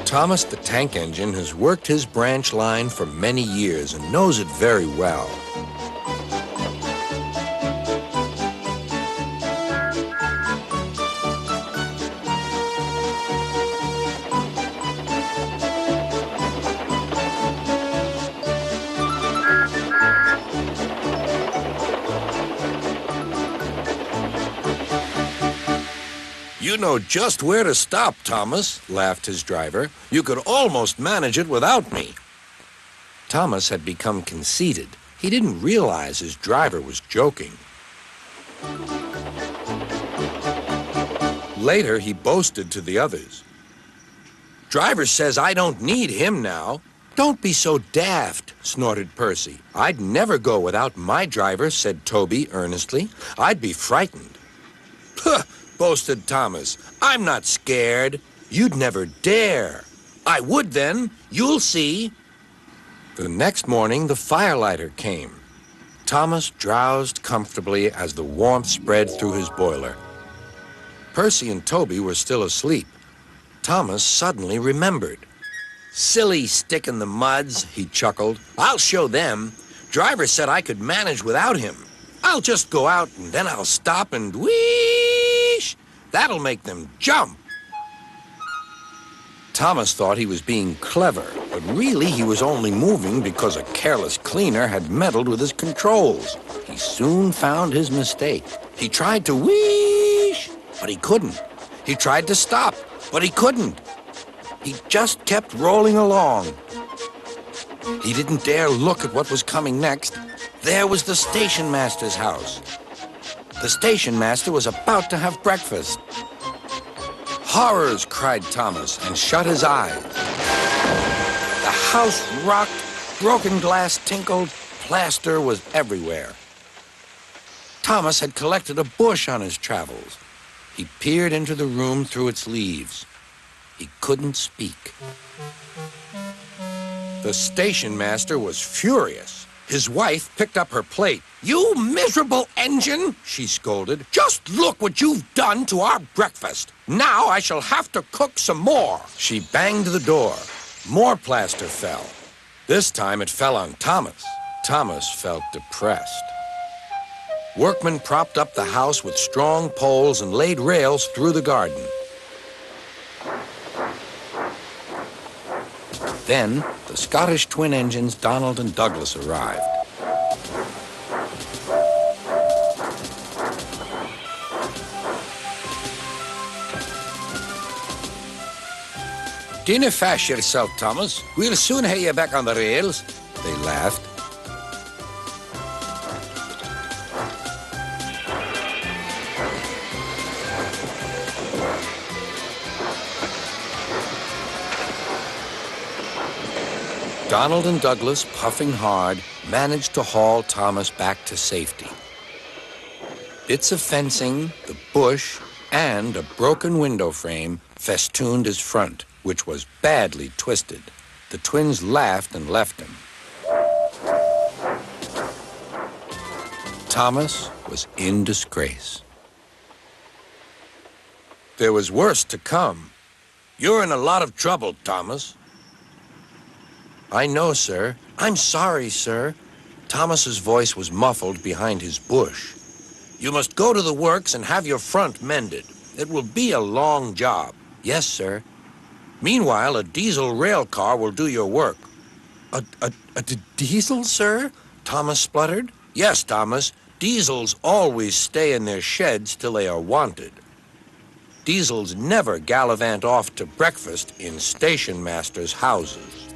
Thomas the tank engine has worked his branch line for many years and knows it very well. You know just where to stop, Thomas, laughed his driver. You could almost manage it without me. Thomas had become conceited. He didn't realize his driver was joking. Later, he boasted to the others. Driver says I don't need him now. Don't be so daft, snorted Percy. I'd never go without my driver, said Toby earnestly. I'd be frightened. Puh! Boasted Thomas. I'm not scared. You'd never dare. I would then. You'll see. The next morning, the firelighter came. Thomas drowsed comfortably as the warmth spread through his boiler. Percy and Toby were still asleep. Thomas suddenly remembered. Silly stick in the muds, he chuckled. I'll show them. Driver said I could manage without him. I'll just go out and then I'll stop and whoosh! That'll make them jump. Thomas thought he was being clever, but really he was only moving because a careless cleaner had meddled with his controls. He soon found his mistake. He tried to whoosh, but he couldn't. He tried to stop, but he couldn't. He just kept rolling along. He didn't dare look at what was coming next. There was the station master's house. The station master was about to have breakfast. Horrors, cried Thomas, and shut his eyes. The house rocked, broken glass tinkled, plaster was everywhere. Thomas had collected a bush on his travels. He peered into the room through its leaves. He couldn't speak. The station master was furious. His wife picked up her plate. You miserable engine, she scolded. Just look what you've done to our breakfast. Now I shall have to cook some more. She banged the door. More plaster fell. This time it fell on Thomas. Thomas felt depressed. Workmen propped up the house with strong poles and laid rails through the garden. Then, the Scottish twin engines Donald and Douglas arrived. Dinna fash yourself, Thomas. We'll soon have you back on the rails, they laughed. Donald and Douglas, puffing hard, managed to haul Thomas back to safety. Bits of fencing, the bush, and a broken window frame festooned his front, which was badly twisted. The twins laughed and left him. Thomas was in disgrace. There was worse to come. You're in a lot of trouble, Thomas. I know, sir. I'm sorry, sir. Thomas's voice was muffled behind his bush. You must go to the works and have your front mended. It will be a long job. Yes, sir. Meanwhile, a diesel rail car will do your work. A diesel, sir? Thomas spluttered. Yes, Thomas. Diesels always stay in their sheds till they are wanted. Diesels never gallivant off to breakfast in station masters' houses.